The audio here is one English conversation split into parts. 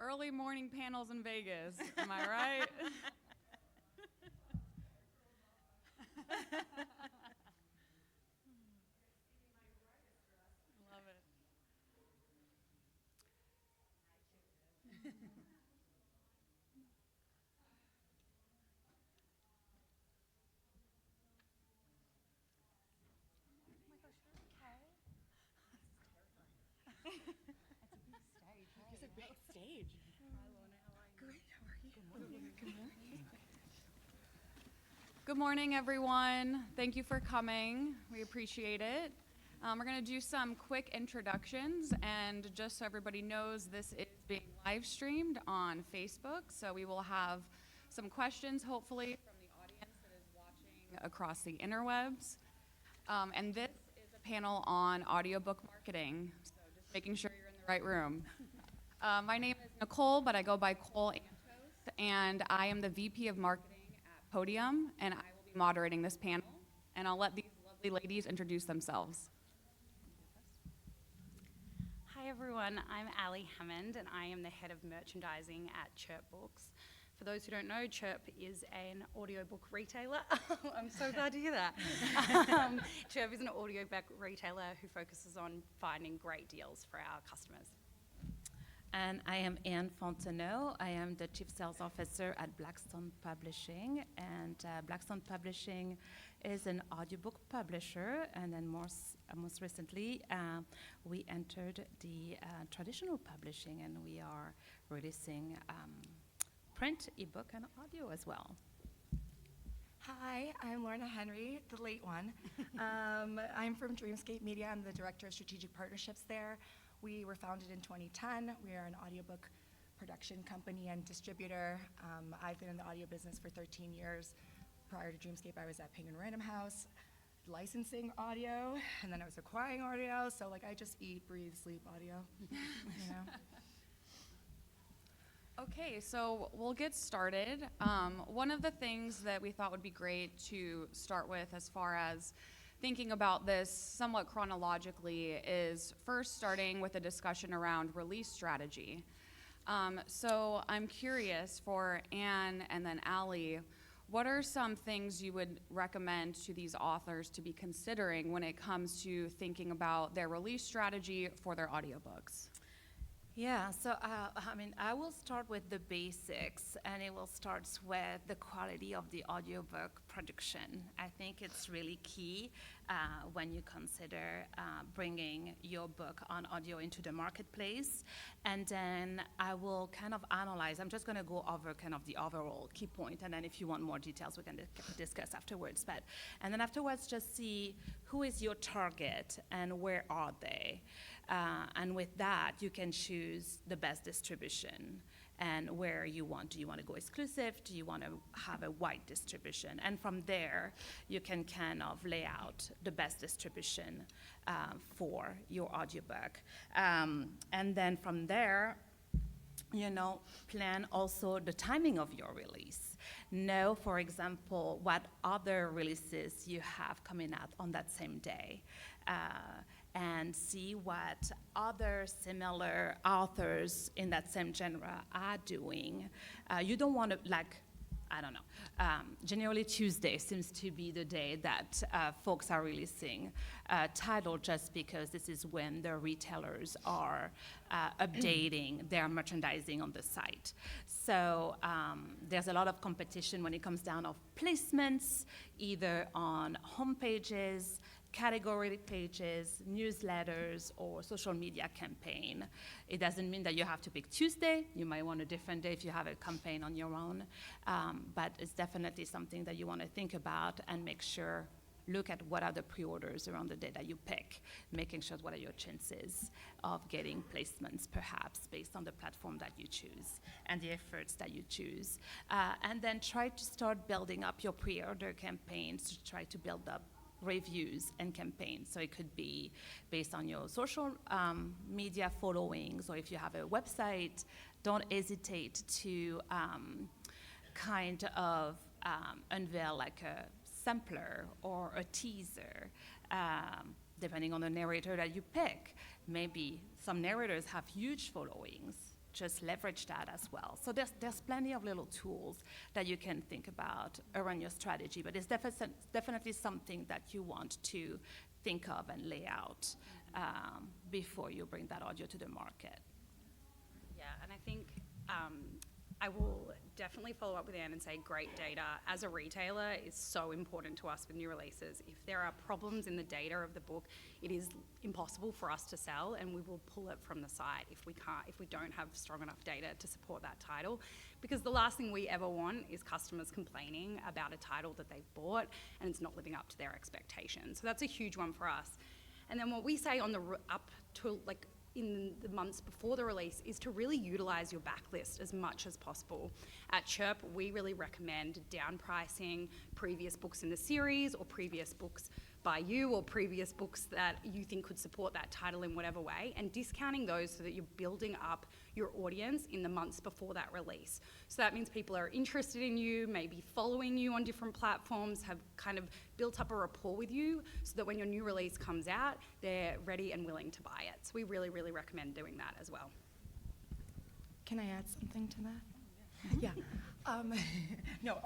early morning panels in Vegas. Am I right? Love it. It's a big stage. Hi, Lorna. How are you? Great. How are you? Good morning. Good morning. Good morning, everyone. Thank you for coming. We appreciate it. We're going to do some quick introductions, and just so everybody knows, this is being live streamed on Facebook, so we will have some questions, hopefully, from the audience that is watching across the interwebs. And this is a panel on audiobook marketing, so just making sure you're in the right room. My name is Nicole, but I go by Cole Antos, and I am the VP of Marketing at Podium, and I will be moderating this panel, and I'll let these lovely ladies introduce themselves. Hi, everyone. I'm Ali Hammond, and I am the head of merchandising at Chirp Books. For those who don't know, Chirp is an audiobook retailer. I'm so glad to hear that. Chirp is an audiobook retailer who focuses on finding great deals for our customers. And I am Anne Fonteneau. I am the Chief Sales Officer at Blackstone Publishing. And Blackstone Publishing is an audiobook publisher. And then most recently, we entered the traditional publishing, and we are releasing print, ebook, and audio as well. Hi, I'm Lorna Henry, the late one. I'm from Dreamscape Media. I'm the Director of Strategic Partnerships there. We were founded in 2010. We are an audiobook production company and distributor. I've been in the audio business for 13 years. Prior to Dreamscape, I was at Penguin Random House, licensing audio, and then I was acquiring audio. So I just eat, breathe, sleep audio. You know. Okay, so we'll get started. One of the things that we thought would be great to start with as far as thinking about this somewhat chronologically is first starting with a discussion around release strategy. So I'm curious for Anne and then Ali, what are some things you would recommend to these authors to be considering when it comes to thinking about their release strategy for their audiobooks? Yeah, so I will start with the basics, and it will start with the quality of the audiobook production. I think it's really key when you consider bringing your book on audio into the marketplace. And then I will kind of analyze. I'm just going to go over kind of the overall key point, and then if you want more details, we can discuss afterwards. And then afterwards, just see who is your target and where are they. And with that, you can choose the best distribution and where you want. Do you want to go exclusive? Do you want to have a wide distribution? And from there, you can kind of lay out the best distribution for your audiobook. And then from there, plan also the timing of your release. Know, for example, what other releases you have coming out on that same day. And see what other similar authors in that same genre are doing. You don't want to, generally Tuesday seems to be the day that folks are releasing title, just because this is when the retailers are updating their merchandising on the site. So there's a lot of competition when it comes down of placements, either on home pages, category pages, newsletters, or social media campaign. It doesn't mean that you have to pick Tuesday. You might want a different day if you have a campaign on your own. But it's definitely something that you want to think about and make sure, look at what are the pre-orders around the day that you pick, making sure what are your chances of getting placements, perhaps, based on the platform that you choose and the efforts that you choose. And then try to start building up your pre-order campaigns to try to build up reviews and campaigns. So it could be based on your social media followings, or if you have a website, don't hesitate to kind of unveil like a sampler or a teaser, depending on the narrator that you pick. Maybe some narrators have huge followings. just leverage that as well. So there's plenty of little tools that you can think about around your strategy, but it's definitely something that you want to think of and lay out before you bring that audio to the market. Yeah, and I think I will definitely follow up with Anne and say great data as a retailer is so important to us with new releases. If there are problems in the data of the book, it is impossible for us to sell, and we will pull it from the site if we don't have strong enough data to support that title. Because the last thing we ever want is customers complaining about a title that they've bought and it's not living up to their expectations. So that's a huge one for us. And then what we say on the up to like in the months before the release is to really utilize your backlist as much as possible. At Chirp, we really recommend down pricing previous books in the series or previous books by you or previous books that you think could support that title in whatever way, and discounting those so that you're building up your audience in the months before that release. So that means people are interested in you, maybe following you on different platforms, have kind of built up a rapport with you so that when your new release comes out, they're ready and willing to buy it. So we really, really recommend doing that as well. Can I add something to that? Yeah. No,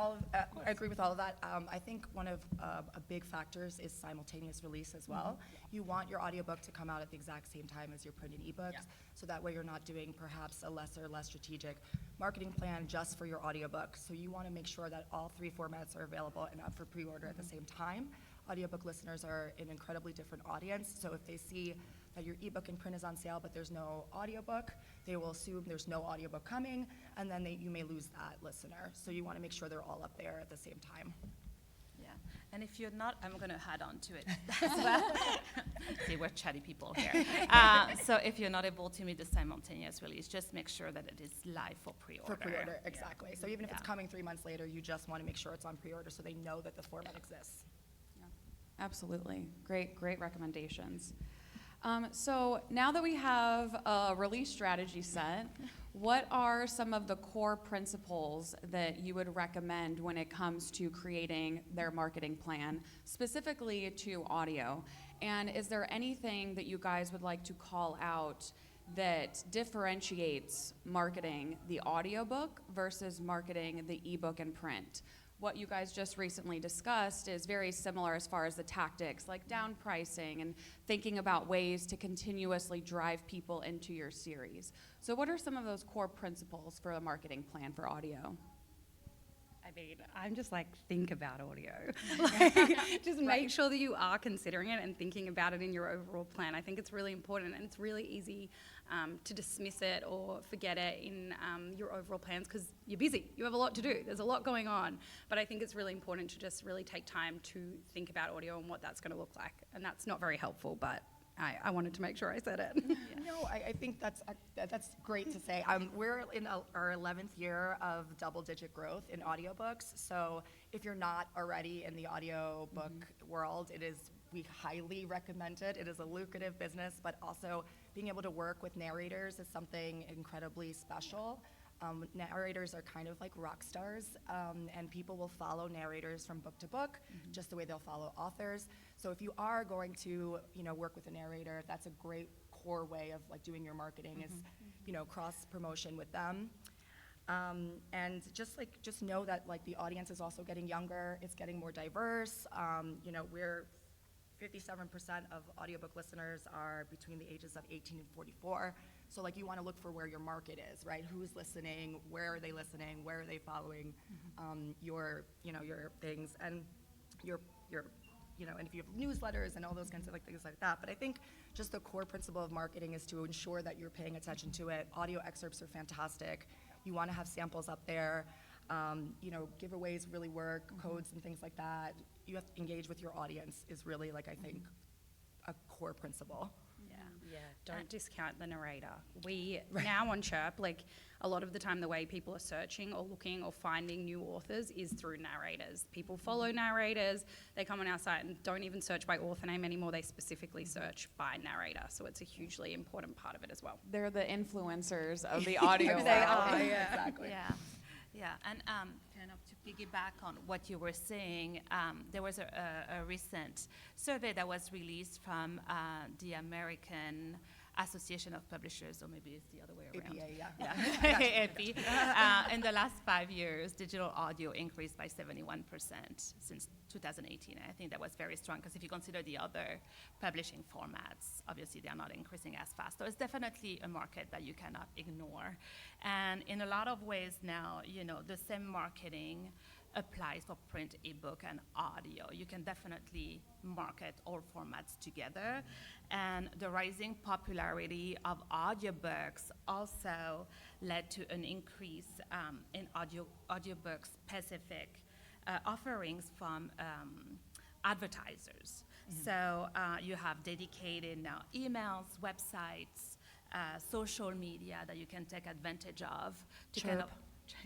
I agree with all of that. I think one of a big factors is simultaneous release as well. You want your audiobook to come out at the exact same time as your printed ebooks, so that way you're not doing perhaps a less strategic marketing plan just for your audiobook. So you want to make sure that all three formats are available and up for pre-order at the same time. Audiobook listeners are an incredibly different audience, so if they see that your ebook and print is on sale but there's no audiobook, they will assume there's no audiobook coming, and then you may lose that listener. So you want to make sure they're all up there at the same time. Yeah, and if you're not, I'm going to add on to it as well. See, we're chatty people here. So if you're not able to meet the simultaneous release, just make sure that it is live for pre-order. For pre-order, exactly. Yeah. So even if it's Yeah. coming 3 months later, you just want to make sure it's on pre-order so they know that the format exists. Absolutely. Great recommendations. So now that we have a release strategy set, what are some of the core principles that you would recommend when it comes to creating their marketing plan, specifically to audio? And is there anything that you guys would like to call out that differentiates marketing the audiobook versus marketing the ebook and print? What you guys just recently discussed is very similar as far as the tactics, like down pricing and thinking about ways to continuously drive people into your series. So what are some of those core principles for a marketing plan for audio? I mean, I'm just like, think about audio. Like, just make sure that you are considering it and thinking about it in your overall plan. I think it's really important, and it's really easy to dismiss it or forget it in your overall plans because you're busy. You have a lot to do. There's a lot going on. But I think it's really important to just really take time to think about audio and what that's going to look like. And that's not very helpful, but I wanted to make sure I said it. No, I think that's great to say. We're in our 11th year of double-digit growth in audiobooks. So if you're not already in the audiobook world, we highly recommend it. It is a lucrative business, but also being able to work with narrators is something incredibly special. Narrators are kind of like rock stars, and people will follow narrators from book to book, just the way they'll follow authors. So if you are going to, work with a narrator, that's a great core way of like doing your marketing is, cross promotion with them. And just know that like the audience is also getting younger, it's getting more diverse. We're 57% of audiobook listeners are between the ages of 18 and 44. So like you want to look for where your market is, right? Who's listening? Where are they listening? Where are they following your things and and if you have newsletters and all those kinds of like things like that. But I think just the core principle of marketing is to ensure that you're paying attention to it. Audio excerpts are fantastic. You want to have samples up there. Giveaways really work, codes and things like that. You have to engage with your audience is really like I think a core principle. Yeah, don't discount the narrator. We now on Chirp, like a lot of the time the way people are searching or looking or finding new authors is through narrators. People follow narrators, they come on our site and don't even search by author name anymore, they specifically search by narrator. So it's a hugely important part of it as well. They're the influencers of the audio world. They are, yeah. Exactly. Yeah, and kind of to piggyback on what you were saying, there was a recent survey that was released from the American Association of Publishers, or maybe it's the other way around. APA, yeah. Yeah, AP. In the last 5 years, digital audio increased by 71% since 2018. And I think that was very strong because if you consider the other publishing formats, obviously they're not increasing as fast. So it's definitely a market that you cannot ignore. And in a lot of ways now, the same marketing applies for print, ebook, and audio. You can definitely market all formats together. And the rising popularity of audiobooks also led to an increase in audiobook specific offerings from advertisers. So you have dedicated now emails, websites, social media that you can take advantage of to kind of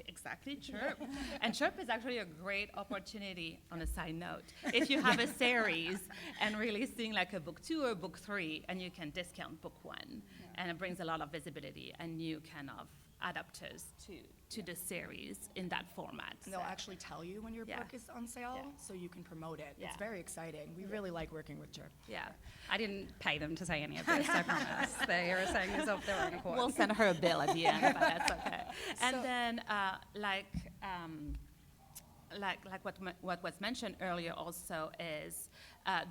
exactly, Chirp. And Chirp is actually a great opportunity, on a side note, if you have a series and releasing like a book 2 or book 3, and you can discount book 1, and it brings a lot of visibility and new kind of adapters to the series in that format. And they'll actually tell you when your book is on sale, so you can promote it. Yeah. It's very exciting. We really like working with Chirp. Yeah. I didn't pay them to say any of this, I promise. They are saying this off their own accord. We'll send her a bill at the end, but that's okay. And then, like what was mentioned earlier also is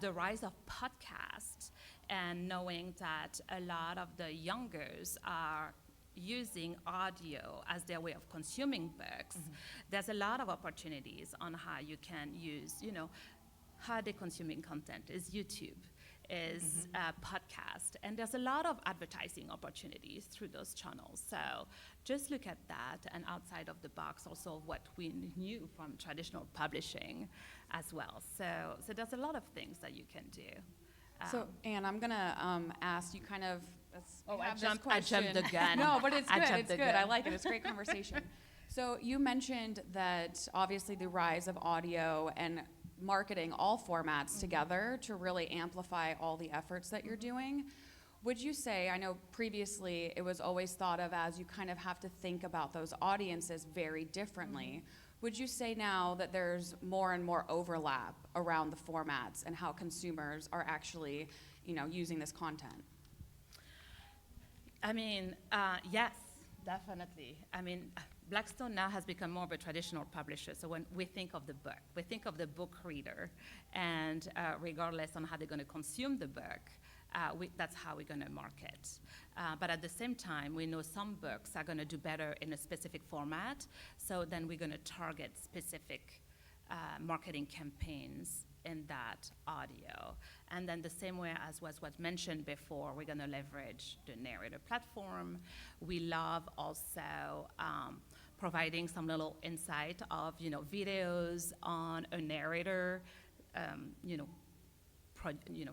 the rise of podcasts, and knowing that a lot of the youngers are using audio as their way of consuming books. There's a lot of opportunities on how you can use, how they're consuming content is YouTube, is podcast, and there's a lot of advertising opportunities through those channels. So just look at that, and outside of the box also what we knew from traditional publishing as well. So there's a lot of things that you can do. So, Anne, I'm gonna ask you kind of. I jumped the gun. No, but it's I good. jumped It's the good. gun. I like it. It's great conversation. So you mentioned that obviously the rise of audio and marketing all formats together to really amplify all the efforts that you're doing. Would you say, I know previously it was always thought of as you kind of have to think about those audiences very differently. Would you say now that there's more and more overlap around the formats and how consumers are actually, using this content? I mean, yes, definitely. I mean, Blackstone now has become more of a traditional publisher. So when we think of the book, we think of the book reader, and regardless on how they're going to consume the book, that's how we're going to market. But at the same time, we know some books are going to do better in a specific format, so then we're going to target specific marketing campaigns in that audio. And then the same way as was mentioned before, we're going to leverage the narrator platform. We love also providing some little insight of videos on a narrator,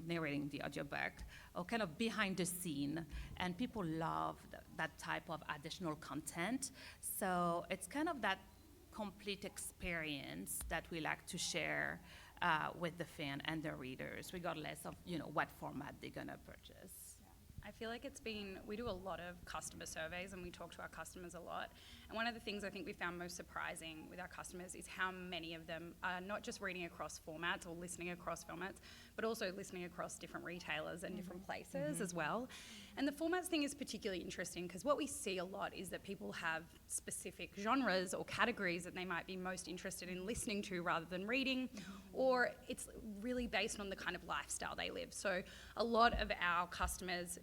narrating the audiobook, or kind of behind the scene, and people love that type of additional content. So it's kind of that complete experience that we like to share with the fan and the readers, regardless of what format they're gonna purchase. I feel like we do a lot of customer surveys and we talk to our customers a lot. And one of the things I think we found most surprising with our customers is how many of them are not just reading across formats or listening across formats, but also listening across different retailers and different places as well. And the formats thing is particularly interesting because what we see a lot is that people have specific genres or categories that they might be most interested in listening to rather than reading, or it's really based on the kind of lifestyle they live. So a lot of our customers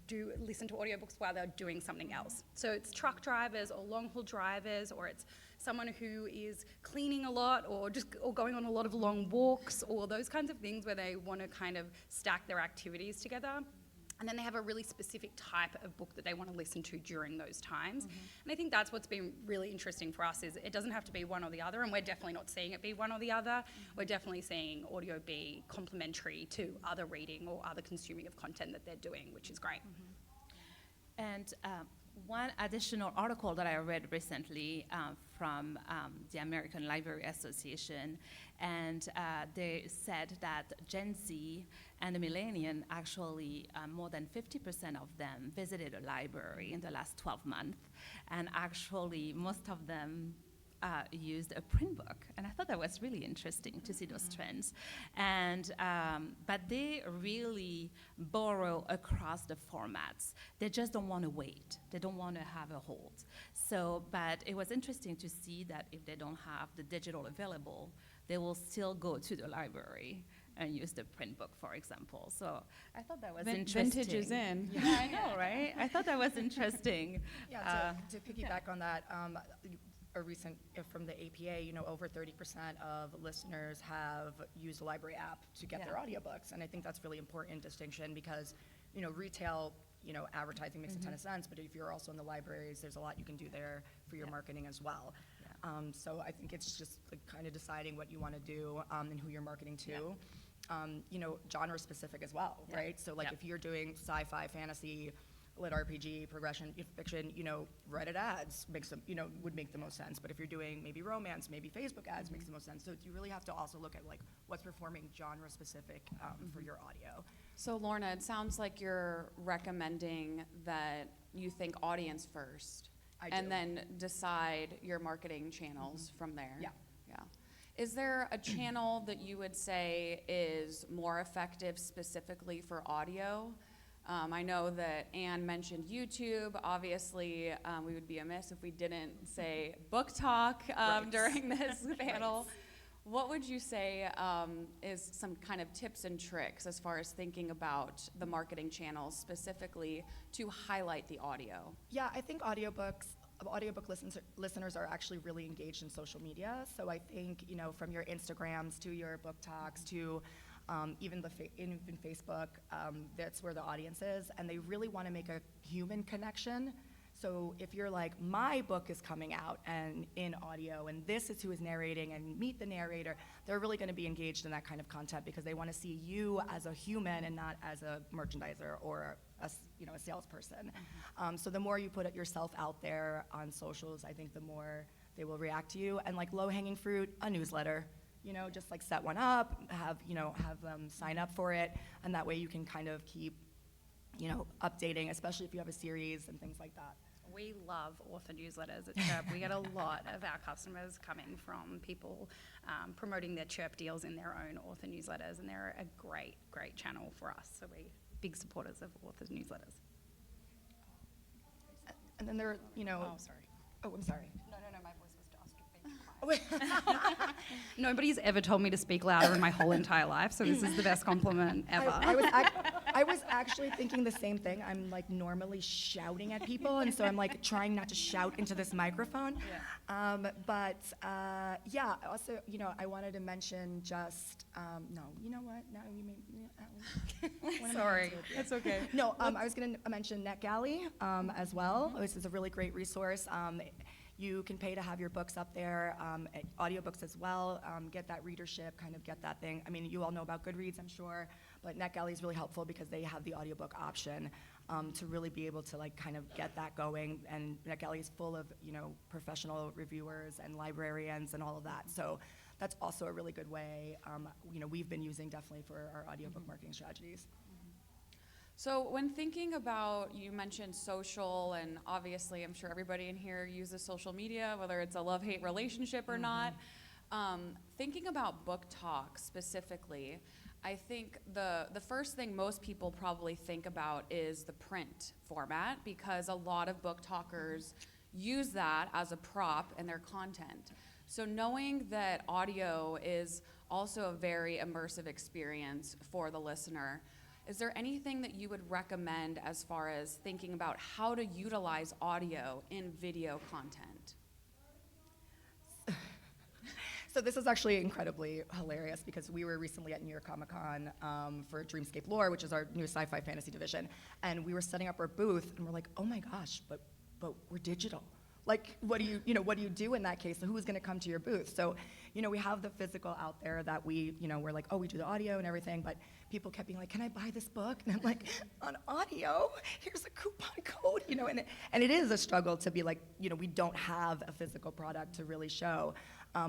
do listen to audiobooks while they're doing something else. So it's truck drivers or long haul drivers, or it's someone who is cleaning a lot or going on a lot of long walks, or those kinds of things where they want to kind of stack their activities together. And then they have a really specific type of book that they want to listen to during those times. And I think that's what's been really interesting for us is it doesn't have to be one or the other, and we're definitely not seeing it be one or the other. We're definitely seeing audio be complementary to other reading or other consuming of content that they're doing, which is great. And one additional article that I read recently from the American Library Association, and they said that Gen Z and the millennial actually more than 50% of them visited a library in the last 12 months, and actually most of them used a print book, and I thought that was really interesting to see those trends. And but they really borrow across the formats. They just don't want to wait. They don't want to have a hold. So, but it was interesting to see that if they don't have the digital available, they will still go to the library and use the print book, for example. So I thought that was interesting. Vintage is in. Yeah, I know, right? I thought that was interesting. Yeah, to piggyback on that, a recent from the APA, over 30% of listeners have used the library app to get their audiobooks, and I think that's really important distinction because, retail, advertising makes a ton of sense, but if you're also in the libraries, there's a lot you can do there for your marketing as well. So I think it's just like kind of deciding what you want to do and who you're marketing to. Genre specific as well, right? So like if you're doing sci-fi, fantasy, lit RPG, progression, fiction, Reddit ads would make the most sense. But if you're doing maybe romance, maybe Facebook ads makes the most sense. So you really have to also look at like what's performing genre specific for your audio. So Lorna, it sounds like you're recommending that you think audience first. I and do. then decide your marketing channels from there. Yeah. Yeah. Is there a channel that you would say is more effective specifically for audio? I know that Anne mentioned YouTube. Obviously, we would be amiss if we didn't say book talk Right. during this panel. Right. What would you say is some kind of tips and tricks as far as thinking about the marketing channels specifically to highlight the audio? Yeah, I think audiobook listeners are actually really engaged in social media. So I think, from your Instagrams to your book talks to even Facebook, that's where the audience is. And they really want to make a human connection. So if you're like, my book is coming out and in audio, and this is who is narrating, and meet the narrator, they're really going to be engaged in that kind of content because they want to see you as a human and not as a merchandiser or a salesperson. So the more you put yourself out there on socials, I think the more they will react to you. And like low-hanging fruit, a newsletter. Just like set one up, have them sign up for it, and that way you can kind of keep, updating, especially if you have a series and things like that. We love author newsletters at Chirp. We get a lot of our customers coming from people promoting their Chirp deals in their own author newsletters, and they're a great, great channel for us. So we're big supporters of authors' newsletters. And then there are, Oh, sorry. Oh, I'm sorry. No, my voice was just quiet. Nobody's ever told me to speak louder in my whole entire life, so this is the best compliment ever. I was actually thinking the same thing. I'm like normally shouting at people, and so I'm like trying not to shout into this microphone. Yeah. Also, I wanted to mention just no. You know what? Now you made. What am I Sorry. gonna do? That's okay. No, I was going to mention NetGalley as well. This is a really great resource. You can pay to have your books up there, audiobooks as well, get that readership, kind of get that thing. I mean, you all know about Goodreads, I'm sure, but NetGalley is really helpful because they have the audiobook option to really be able to like kind of get that going. And NetGalley is full of, professional reviewers and librarians and all of that. So that's also a really good way, we've been using definitely for our audiobook marketing strategies. So when thinking about, you mentioned social, and obviously I'm sure everybody in here uses social media, whether it's a love-hate relationship or not. Thinking about book talk specifically, I think the first thing most people probably think about is the print format, because a lot of book talkers use that as a prop in their content. So knowing that audio is also a very immersive experience for the listener, is there anything that you would recommend as far as thinking about how to utilize audio in video content? So this is actually incredibly hilarious because we were recently at New York Comic Con for Dreamscape Lore, which is our new sci-fi fantasy division, and we were setting up our booth, and we're like, oh my gosh, but we're digital. Like, what do you do in that case? So who's going to come to your booth? So, we have the physical out there that we're like, oh, we do the audio and everything, but people kept being like, can I buy this book? And I'm like, on audio? Here's a coupon code, and it is a struggle to be like, we don't have a physical product to really show.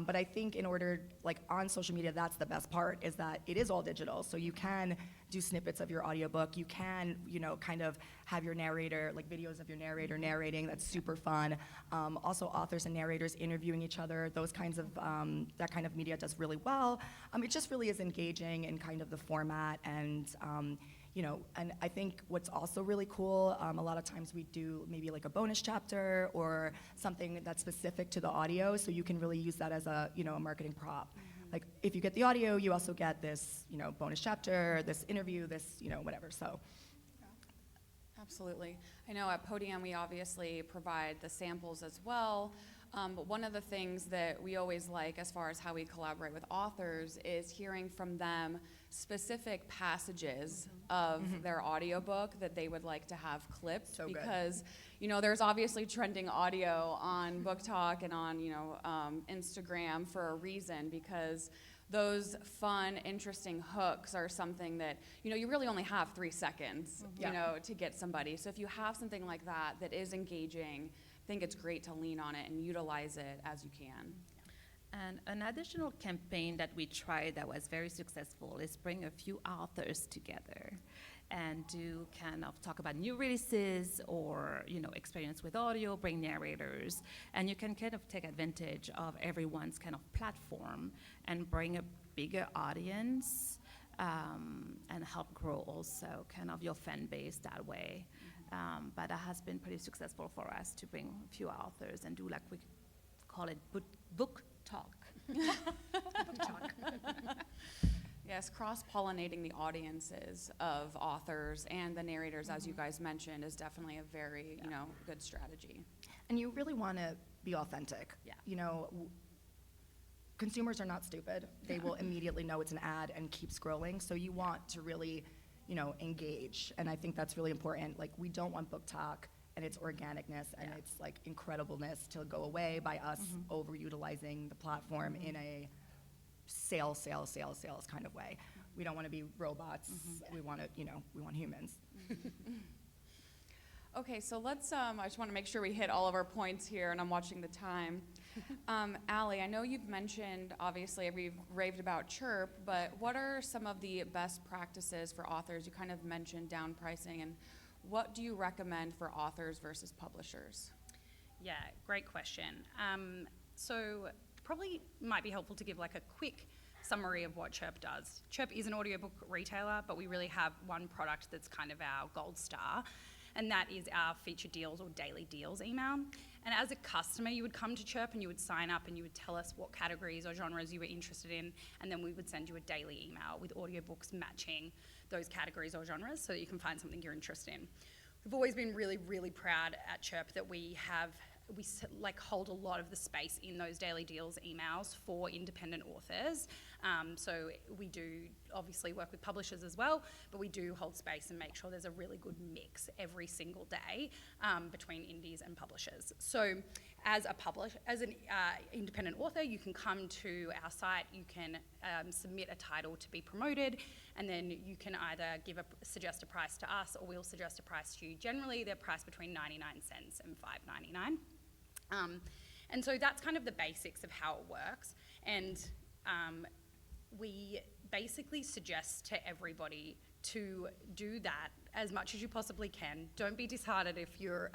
But I think in order, like on social media, that's the best part, is that it is all digital. So you can do snippets of your audiobook. You can, kind of have your narrator, like videos of your narrator narrating. That's super fun. Also authors and narrators interviewing each other. Those kinds of, that kind of media does really well. It just really is engaging in kind of the format and, and I think what's also really cool, a lot of times we do maybe like a bonus chapter or something that's specific to the audio, so you can really use that as a, a marketing prop. Like if you get the audio, you also get this, bonus chapter, this interview, this, whatever, so. Absolutely. I know at Podium we obviously provide the samples as well, but one of the things that we always like as far as how we collaborate with authors is hearing from them specific passages of their audiobook that they would like to have clipped, So good. because there's obviously trending audio on Book Talk and on Instagram for a reason, because those fun, interesting hooks are something that you really only have 3 seconds to get somebody. So if you have something like that that is engaging, I think it's great to lean on it and utilize it as you can. And an additional campaign that we tried that was very successful is bring a few authors together and do kind of talk about new releases or, experience with audio, bring narrators, and you can kind of take advantage of everyone's kind of platform and bring a bigger audience and help grow also kind of your fan base that way. But that has been pretty successful for us to bring a few authors and do, like we call it book talk. Yes, cross-pollinating the audiences of authors and the narrators, as you guys mentioned, is definitely a very, good strategy. And you really want to be authentic. Yeah. Consumers are not stupid. They will immediately know it's an ad and keep scrolling. So you want to really, engage. And I think that's really important. Like, we don't want book talk and its organicness and its like incredibleness to go away by us overutilizing the platform in a sales kind of way. We don't want to be robots. We want to, we want humans. Okay, so let's, I just want to make sure we hit all of our points here, and I'm watching the time. Allie, I know you've mentioned, obviously, we've raved about Chirp, but what are some of the best practices for authors? You kind of mentioned down pricing, and what do you recommend for authors versus publishers? Yeah, great question. So probably might be helpful to give like a quick summary of what Chirp does. Chirp is an audiobook retailer, but we really have one product that's kind of our gold star, and that is our featured deals or daily deals email. And as a customer, you would come to Chirp and you would sign up and you would tell us what categories or genres you were interested in, and then we would send you a daily email with audiobooks matching those categories or genres so that you can find something you're interested in. We've always been really, really proud at Chirp that we hold a lot of the space in those daily deals emails for independent authors. So we do obviously work with publishers as well, but we do hold space and make sure there's a really good mix every single day between indies and publishers. So as an independent author, you can come to our site, you can submit a title to be promoted, and then you can either suggest a price to us, or we'll suggest a price to you. Generally, they're priced between 99 cents and $5.99. And so that's kind of the basics of how it works. And we basically suggest to everybody to do that as much as you possibly can. Don't be disheartened if your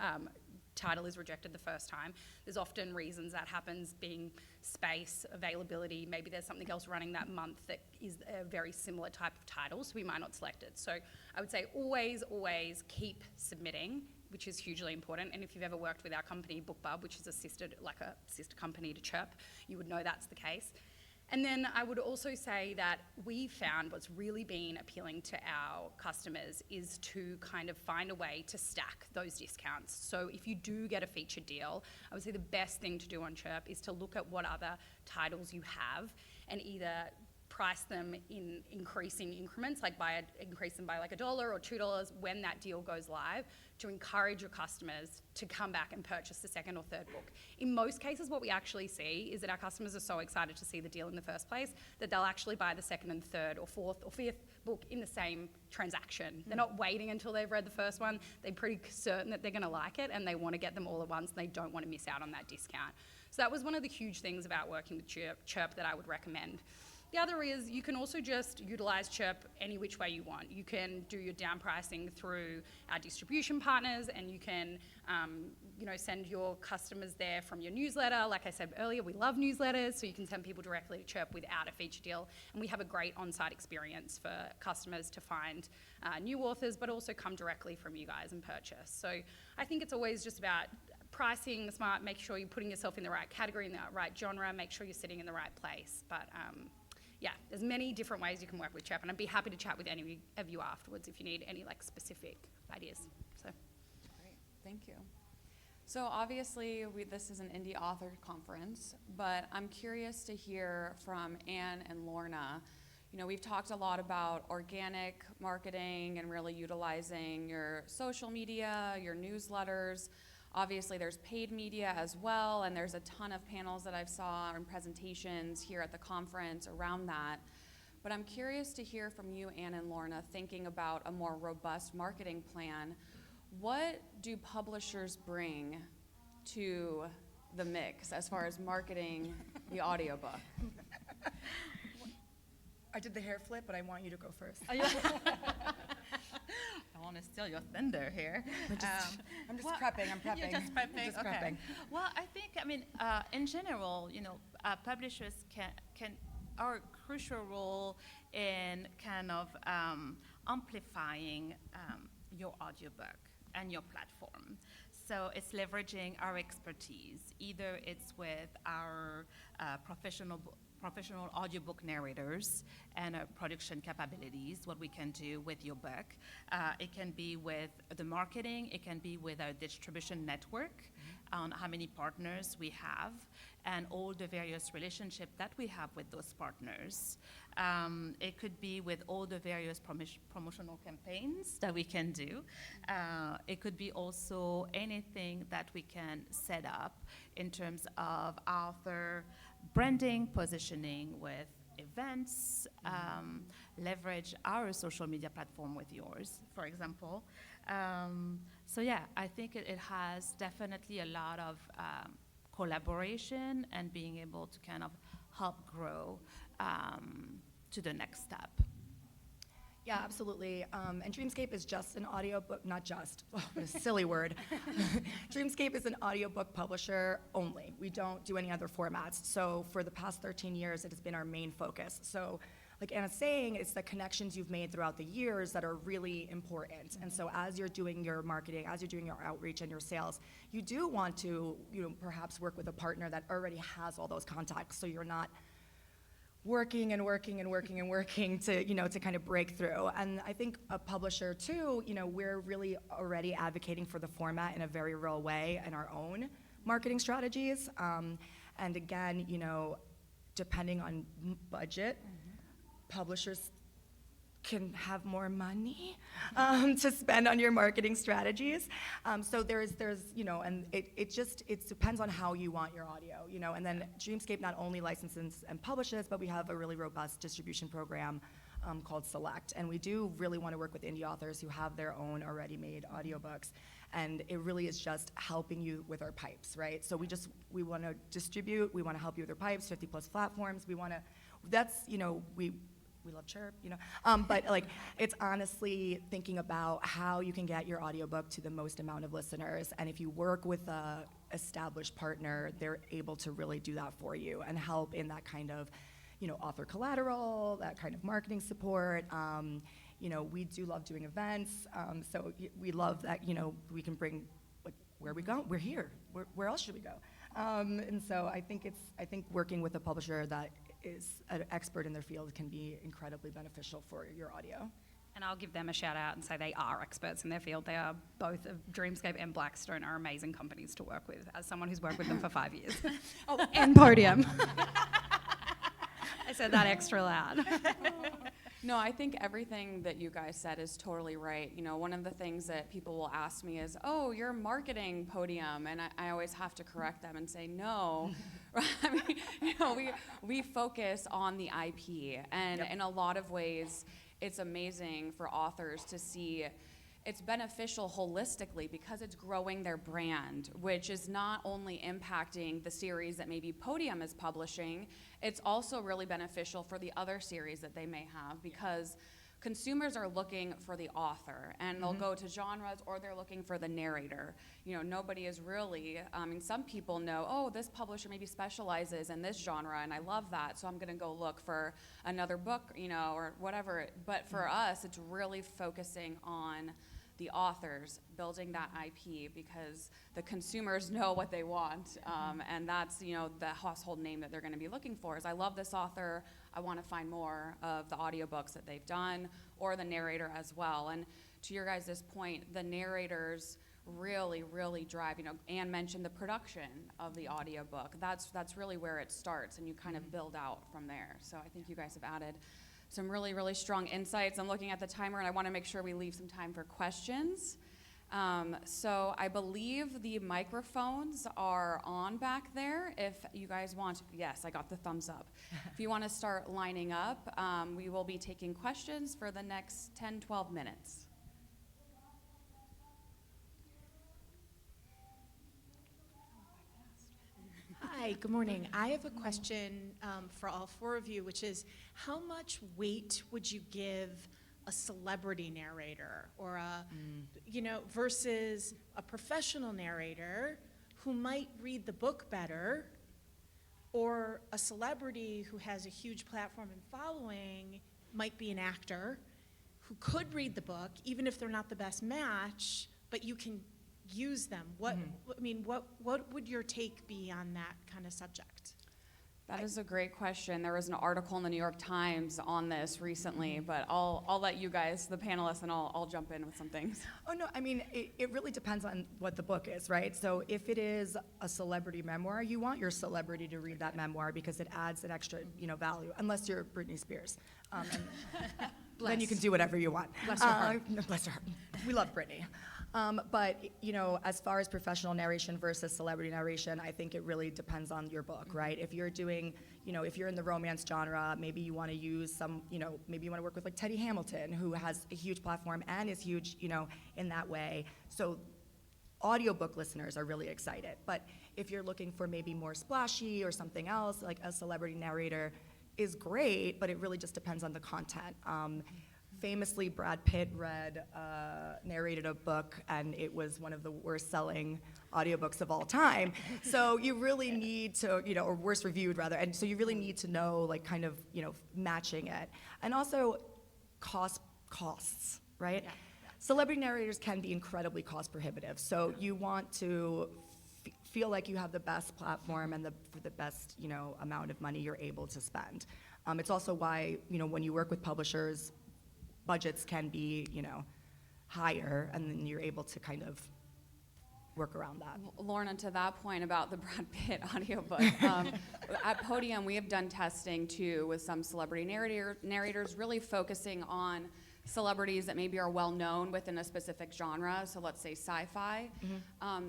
title is rejected the first time. There's often reasons that happens, being space, availability, maybe there's something else running that month that is a very similar type of title, so we might not select it. So I would say always keep submitting, which is hugely important. And if you've ever worked with our company, BookBub, which is a sister company to Chirp, you would know that's the case. And then I would also say that we found what's really been appealing to our customers is to kind of find a way to stack those discounts. So if you do get a featured deal, I would say the best thing to do on Chirp is to look at what other titles you have and either price them in increasing increments, like increase them by like $1 or $2 when that deal goes live, to encourage your customers to come back and purchase the second or third book. In most cases, what we actually see is that our customers are so excited to see the deal in the first place that they'll actually buy the second and third or fourth or fifth book in the same transaction. They're not waiting until they've read the first one. They're pretty certain that they're going to like it and they want to get them all at once and they don't want to miss out on that discount. So that was one of the huge things about working with Chirp that I would recommend. The other is you can also just utilize Chirp any which way you want. You can do your down pricing through our distribution partners, and you can send your customers there from your newsletter. Like I said earlier, we love newsletters, so you can send people directly to Chirp without a feature deal. And we have a great on-site experience for customers to find new authors, but also come directly from you guys and purchase. So I think it's always just about pricing smart, make sure you're putting yourself in the right category, in the right genre, make sure you're sitting in the right place. But yeah, there's many different ways you can work with Chirp, and I'd be happy to chat with any of you afterwards if you need any specific ideas. So, Great, thank you. So obviously, this is an indie author conference, but I'm curious to hear from Anne and Lorna. We've talked a lot about organic marketing and really utilizing your social media, your newsletters. Obviously, there's paid media as well, and there's a ton of panels that I've saw and presentations here at the conference around that. But I'm curious to hear from you, Anne and Lorna, thinking about a more robust marketing plan. What do publishers bring to the mix as far as marketing the audiobook? I did the hair flip, but I want you to go first. I want to steal your thunder here. I'm just prepping. I'm prepping. You're just prepping. Just Okay. prepping. Well, I think in general, publishers are a crucial role in kind of amplifying your audiobook and your platform. So it's leveraging our expertise. Either it's with our professional audiobook narrators and production capabilities, what we can do with your book. It can be with the marketing, it can be with our distribution network, on how many partners we have, and all the various relationships that we have with those partners. It could be with all the various promotional campaigns that we can do. It could be also anything that we can set up in terms of author branding, positioning with events, leverage our social media platform with yours, for example. So yeah, I think it has definitely a lot of collaboration and being able to kind of help grow to the next step. Yeah, absolutely. And Dreamscape is just an audiobook, not just, oh, what a silly word. Dreamscape is an audiobook publisher only. We don't do any other formats. So for the past 13 years, it has been our main focus. So like Anna's saying, it's the connections you've made throughout the years that are really important. And so as you're doing your marketing, as you're doing your outreach and your sales, you do want to, perhaps work with a partner that already has all those contacts, so you're not working to kind of break through. And I think a publisher too, we're really already advocating for the format in a very real way in our own marketing strategies. And again, depending on budget, publishers can have more money to spend on your marketing strategies. So there's and it depends on how you want your audio, and then Dreamscape not only licenses and publishes, but we have a really robust distribution program called Select. And we do really want to work with indie authors who have their own already made audiobooks. And it really is just helping you with our pipes, right? So we want to distribute, we want to help you with your pipes, 50 plus platforms. We love Chirp, but like it's honestly thinking about how you can get your audiobook to the most amount of listeners. And if you work with a established partner, they're able to really do that for you and help in that kind of, author collateral, that kind of marketing support. We do love doing events, so we love that, we can bring, like, where we go, we're here. Where else should we go? And so I think working with a publisher that is an expert in their field can be incredibly beneficial for your audio. and I'll give them a shout out and say they are experts in their field. They are both, Dreamscape and Blackstone are amazing companies to work with, as someone who's worked with them for 5 years. Oh, and Podium. I said that extra loud. No, I think everything that you guys said is totally right. One of the things that people will ask me is, oh, you're marketing Podium, and I always have to correct them and say, no. I mean, we focus on the IP, and in a lot of ways, it's amazing for authors to see it's beneficial holistically because it's growing their brand, which is not only impacting the series that maybe Podium is publishing, it's also really beneficial for the other series that they may have, because consumers are looking for the author, and they'll go to genres, or they're looking for the narrator. You know, nobody is really, I mean, some people know, oh, this publisher maybe specializes in this genre, and I love that, so I'm gonna go look for another book, you know, or whatever. But for us, it's really focusing on the authors, building that IP, because the consumers know what they want, and that's, you know, the household name that they're gonna be looking for is, I love this author, I wanna find more of the audiobooks that they've done, or the narrator as well. And to your guys' point, the narrators really, really drive, you know, Anne mentioned the production of the audiobook. That's really where it starts, and you kind of build out from there. So I think you guys have added some really, really strong insights. I'm looking at the timer, and I want to make sure we leave some time for questions. So I believe the microphones are on back there. If you guys want, yes, I got the thumbs up. If you want to start lining up, we will be taking questions for the next 10, 12 minutes. Hi, good morning. I have a question for all four of you, which is, how much weight would you give a celebrity narrator, or a, you know, versus a professional narrator who might read the book better, or a celebrity who has a huge platform and following, might be an actor who could read the book, even if they're not the best match, but you can use them? What, I mean, what would your take be on that kind of subject? That is a great question. There was an article in the New York Times on this recently, but I'll let you guys, the panelists, and I'll jump in with some things. Oh, no, I mean, it really depends on what the book is, right? So if it is a celebrity memoir, you want your celebrity to read that memoir because it adds an extra, you know, value, unless you're Britney Spears. Then you can do whatever you want. Bless her heart. No, bless her heart. We love Britney. But, you know, as far as professional narration versus celebrity narration, I think it really depends on your book, right? If you're doing, you know, if you're in the romance genre, maybe you want to use some, you know, maybe you want to work with like Teddy Hamilton, who has a huge platform and is huge, you know, in that way. So audiobook listeners are really excited. But if you're looking for maybe more splashy or something else, like a celebrity narrator is great, but it really just depends on the content. Famously, Brad Pitt narrated a book, and it was one of the worst-selling audiobooks of all time. So you really need to, you know, or worst reviewed rather, and so you really need to know, like, kind of, you know, matching it. And also costs, right? Yeah. Celebrity narrators can be incredibly cost prohibitive, so you want to feel like you have the best platform and the best, you know, amount of money you're able to spend. It's also why, you know, when you work with publishers, budgets can be, you know, higher, and then you're able to kind of work around that. Lorna, to that point about the Brad Pitt audiobook, at Podium we have done testing too with some celebrity narrators really focusing on celebrities that maybe are well known within a specific genre, so let's say sci-fi,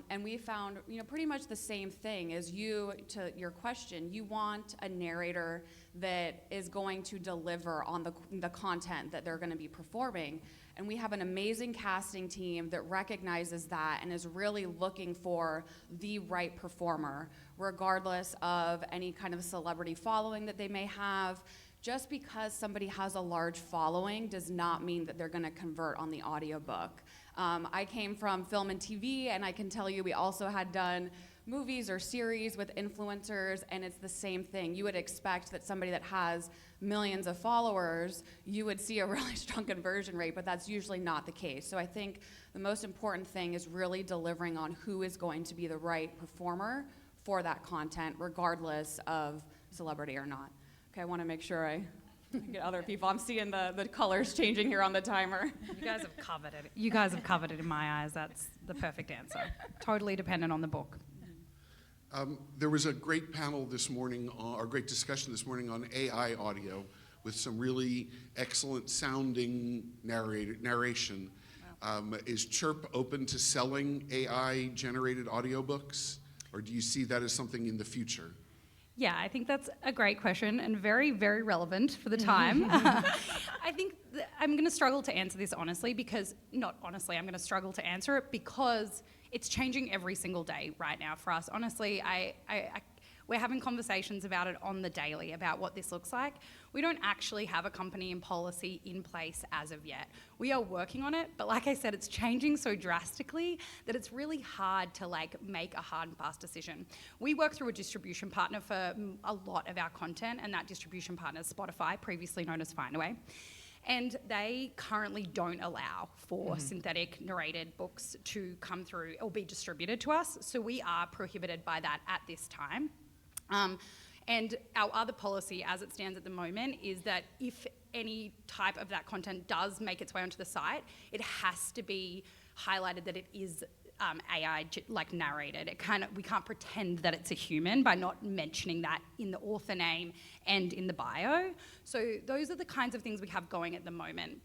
and we found, you know, pretty much the same thing as you, to your question. You want a narrator that is going to deliver on the content that they're going to be performing, and we have an amazing casting team that recognizes that and is really looking for the right performer, regardless of any kind of celebrity following that they may have. Just because somebody has a large following does not mean that they're going to convert on the audiobook. I came from film and TV, and I can tell you we also had done movies or series with influencers, and it's the same thing. You would expect that somebody that has millions of followers, you would see a really strong conversion rate, but that's usually not the case. So I think the most important thing is really delivering on who is going to be the right performer for that content, regardless of celebrity or not. Okay, I want to make sure I get other people. I'm seeing the colors changing here on the timer. You guys have covered it. You guys have covered it in my eyes. That's the perfect answer. Totally dependent on the book. There was a great panel this morning, or great discussion this morning on AI audio with some really excellent sounding narration. Is Chirp open to selling AI-generated audiobooks, or do you see that as something in the future? Yeah, I think that's a great question and very, very relevant for the time. I think I'm going to struggle to answer this honestly I'm going to struggle to answer it because it's changing every single day right now for us. Honestly, we're having conversations about it on the daily, about what this looks like. We don't actually have a company and policy in place as of yet. We are working on it, but like I said, it's changing so drastically that it's really hard to make a hard and fast decision. We work through a distribution partner for a lot of our content, and that distribution partner is Spotify, previously known as Fonteneau. And they currently don't allow for synthetic narrated books to come through or be distributed to us. So we are prohibited by that at this time. And our other policy as it stands at the moment is that if any type of that content does make its way onto the site, it has to be highlighted that it is AI narrated. We can't pretend that it's a human by not mentioning that in the author name and in the bio. So those are the kinds of things we have going at the moment.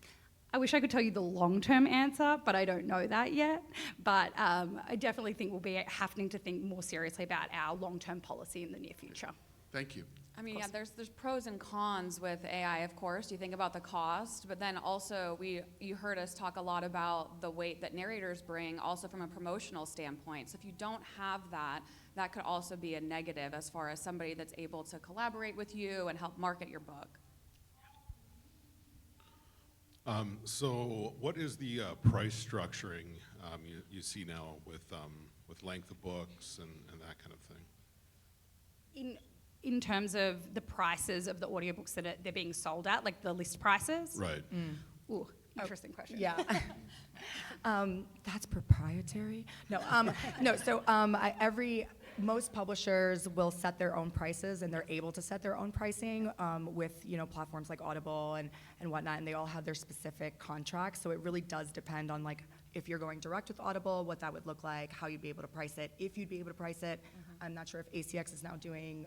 I wish I could tell you the long-term answer, but I don't know that yet. But I definitely think we'll be having to think more seriously about our long-term policy in the near future. Thank you. I mean, yeah, there's pros and cons with AI, of course. You think about the cost, but then also you heard us talk a lot about the weight that narrators bring, also from a promotional standpoint. So if you don't have that, that could also be a negative as far as somebody that's able to collaborate with you and help market your book. So what is the price structuring you see now with length of books and that kind of thing? In terms of the prices of the audiobooks that they're being sold at, like the list prices? Right. Ooh, interesting question. Yeah. That's proprietary? No. So most publishers will set their own prices, and they're able to set their own pricing with platforms like Audible and whatnot, and they all have their specific contracts. So it really does depend on if you're going direct with Audible, what that would look like, how you'd be able to price it, if you'd be able to price it. I'm not sure if ACX is now doing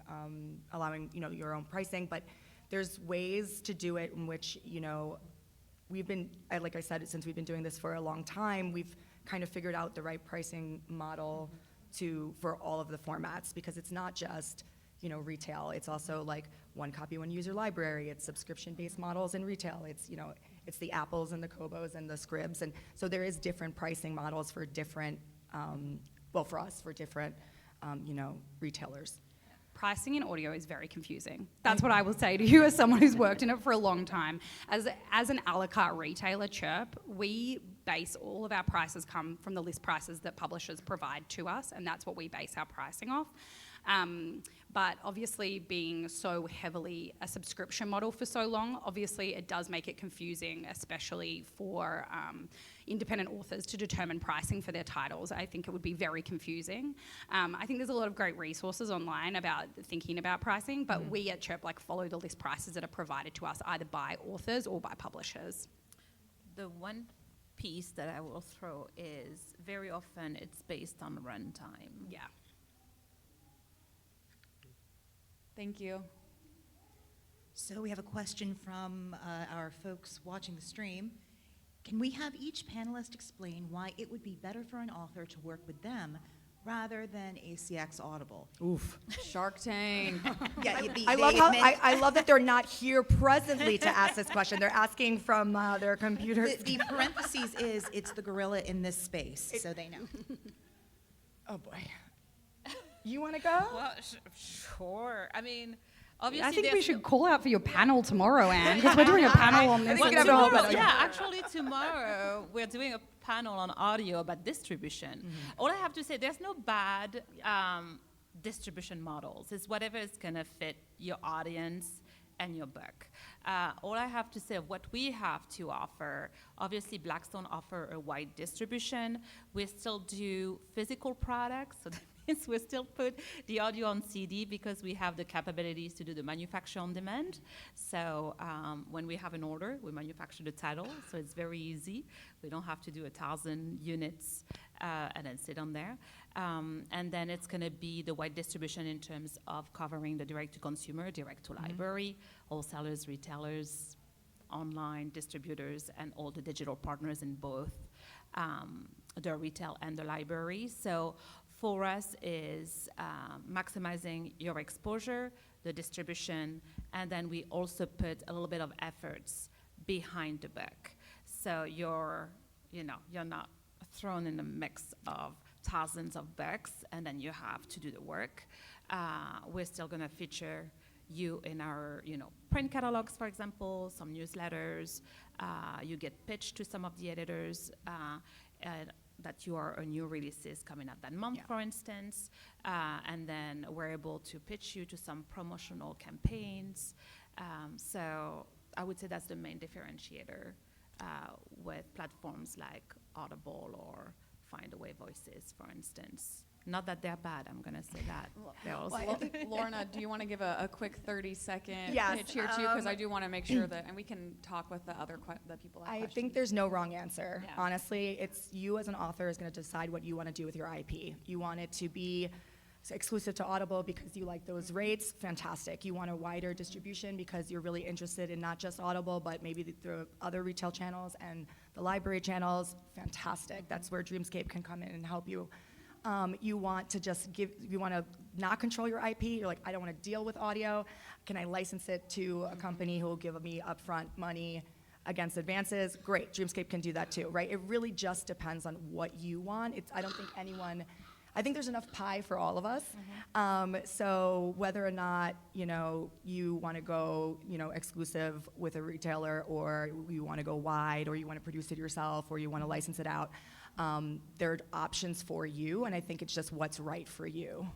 allowing your own pricing, but there's ways to do it in which we've been, like I said, since we've been doing this for a long time, we've kind of figured out the right pricing model for all of the formats, because it's not just retail. It's also one copy, one user library. It's subscription-based models in retail. It's the Apples and the Kobos and the Scribs, and so there is different pricing models for different. For us, for different retailers. Pricing in audio is very confusing. That's what I will say to you as someone who's worked in it for a long time. As an a la carte retailer, Chirp, we base all of our prices come from the list prices that publishers provide to us, and that's what we base our pricing off. But obviously being so heavily a subscription model for so long, obviously it does make it confusing, especially for independent authors to determine pricing for their titles. I think it would be very confusing. I think there's a lot of great resources online about thinking about pricing, but we at Chirp follow the list prices that are provided to us either by authors or by publishers. The one piece that I will throw is very often it's based on runtime. Yeah. Thank you. So we have a question from our folks watching the stream. Can we have each panelist explain why it would be better for an author to work with them rather than ACX Audible? Oof. Shark Tank. Yeah, I love that they're not here presently to ask this question. They're asking from their computers. The parentheses is it's the gorilla in this space, so they know. Oh boy. You want to go? Well, sure. I mean, obviously, I think we should call out for your panel tomorrow, Anne, because we're doing a panel on this. Actually, tomorrow we're doing a panel on audio about distribution. All I have to say, there's no bad distribution models. It's whatever is going to fit your audience and your book. All I have to say of what we have to offer, obviously Blackstone offer a wide distribution. We still do physical products, so that means we still put the audio on CD because we have the capabilities to do the manufacture on demand. So when we have an order, we manufacture the title, so it's very easy. We don't have to do 1,000 units and then sit on there. And then it's going to be the wide distribution in terms of covering the direct-to-consumer, direct-to-library, wholesalers, retailers, online distributors, and all the digital partners in both the retail and the library. So for us is maximizing your exposure, the distribution, and then we also put a little bit of efforts behind the book. So you're not thrown in the mix of thousands of books and then you have to do the work. We're still going to feature you in our print catalogs, for example, some newsletters. You get pitched to some of the editors that you are a new releases coming out that month, for instance. And then we're able to pitch you to some promotional campaigns. So I would say that's the main differentiator with platforms like Audible or Findaway Voices, for instance. Not that they're bad, I'm going to say that. They're also Lorna, do you want to give a quick 30-second Yes, pitch here, too? Because I do want to make sure that, and we can talk with the other the people that have I questions. think there's no wrong answer. Yeah. Honestly, it's you as an author is going to decide what you want to do with your IP. You want it to be exclusive to Audible because you like those rates, fantastic. You want a wider distribution because you're really interested in not just Audible, but maybe the other retail channels and the library channels, fantastic. That's where Dreamscape can come in and help you. You want to you want to not control your IP. You're like, I don't want to deal with audio. Can I license it to a company who will give me upfront money against advances? Great, Dreamscape can do that too, right? It really just depends on what you want. I think there's enough pie for all of us. So whether or not, you want to go, exclusive with a retailer, or you want to go wide, or you want to produce it yourself, or you want to license it out, there are options for you, and I think it's just what's right for you.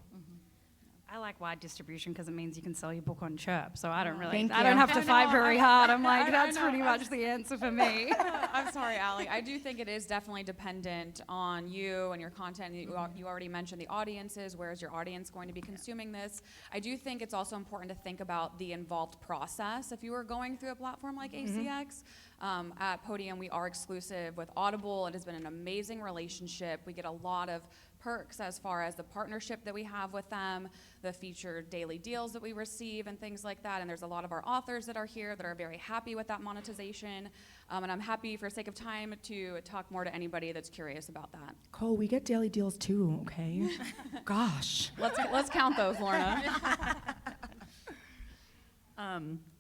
I like wide distribution because it means you can sell your book on Chirp. So I don't Thank I don't you. have to fight very hard. I'm like, I that's know. pretty much the answer for me. I'm sorry, Allie. I do think it is definitely dependent on you and your content. You already mentioned the audiences. Where is your audience going to be consuming this? I do think it's also important to think about the involved process. If you were going through a platform like ACX, at Podium, we are exclusive with Audible. It has been an amazing relationship. We get a lot of perks as far as the partnership that we have with them, the featured daily deals that we receive and things like that. And there's a lot of our authors that are here that are very happy with that monetization. And I'm happy, for sake of time, to talk more to anybody that's curious about that. Cole, we get daily deals too, okay? Gosh. Let's count those, Lorna.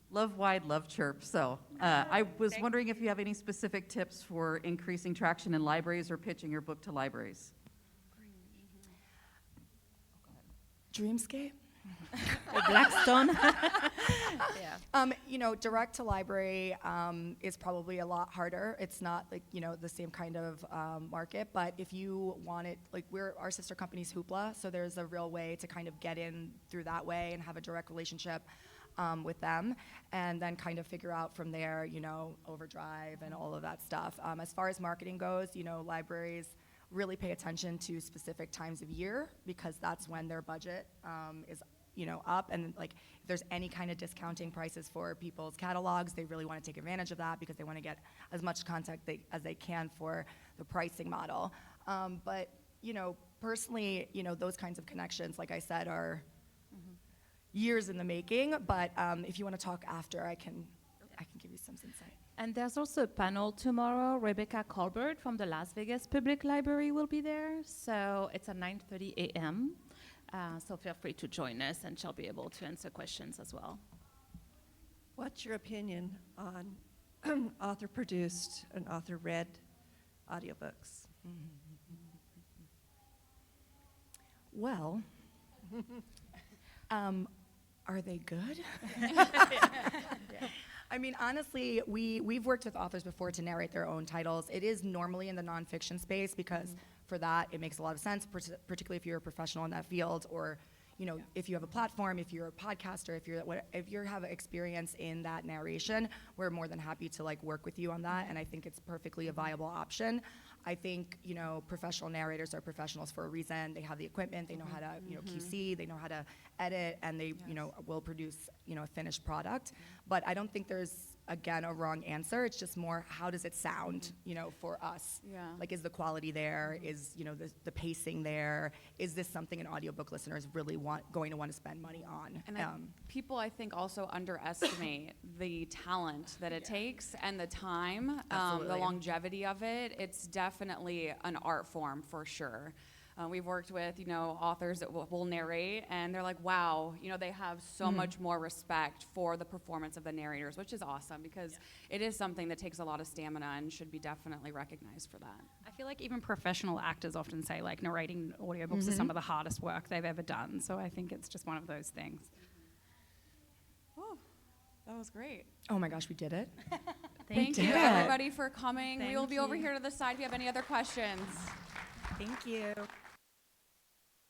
Love wide, love Chirp. So I was wondering if you have any specific tips for increasing traction in libraries or pitching your book to libraries. Dreamscape? Blackstone. Direct to library is probably a lot harder. It's not like, the same kind of market, but if you want it, like our sister company's Hoopla, so there's a real way to kind of get in through that way and have a direct relationship with them, and then kind of figure out from there, Overdrive and all of that stuff. As far as marketing goes, libraries really pay attention to specific times of year because that's when their budget is up, and like if there's any kind of discounting prices for people's catalogs, they really want to take advantage of that because they want to get as much content as they can for the pricing model. But personally, those kinds of connections, like I said, are years in the making. But if you want to talk after, I can give you some insight. And there's also a panel tomorrow. Rebecca Colbert from the Las Vegas Public Library will be there. So it's at 9:30 a.m. So feel free to join us, and she'll be able to answer questions as well. What's your opinion on author-produced and author-read audiobooks? Well, are they good? I mean, honestly, we've worked with authors before to narrate their own titles. It is normally in the nonfiction space because for that, it makes a lot of sense, particularly if you're a professional in that field, or if you have a platform, if you're a podcaster, if you have experience in that narration, we're more than happy to work with you on that, and I think it's perfectly a viable option. I think professional narrators are professionals for a reason. They have the equipment, they know how to QC, they know how to edit, and they will produce a finished product. But I don't think there's again a wrong answer. It's just more how does it sound for us? Like, is the quality there? Is the pacing there? Is this something an audiobook listener is really going to want to spend money on? And people, I think, also underestimate the talent that it takes and the time, the longevity of it. It's definitely an art form for sure. We've worked with, authors that will narrate, and they're like, wow, they have so much more respect for the performance of the narrators, which is awesome because it is something that takes a lot of stamina and should be definitely recognized for that. I feel like even professional actors often say like narrating audiobooks is some of the hardest work they've ever done. So I think it's just one of those things. Oh, that was great. Oh my gosh, we did it. Thank you, did it. everybody, for coming. We will Thank be over you. here to the side if you have any other questions. Thank you.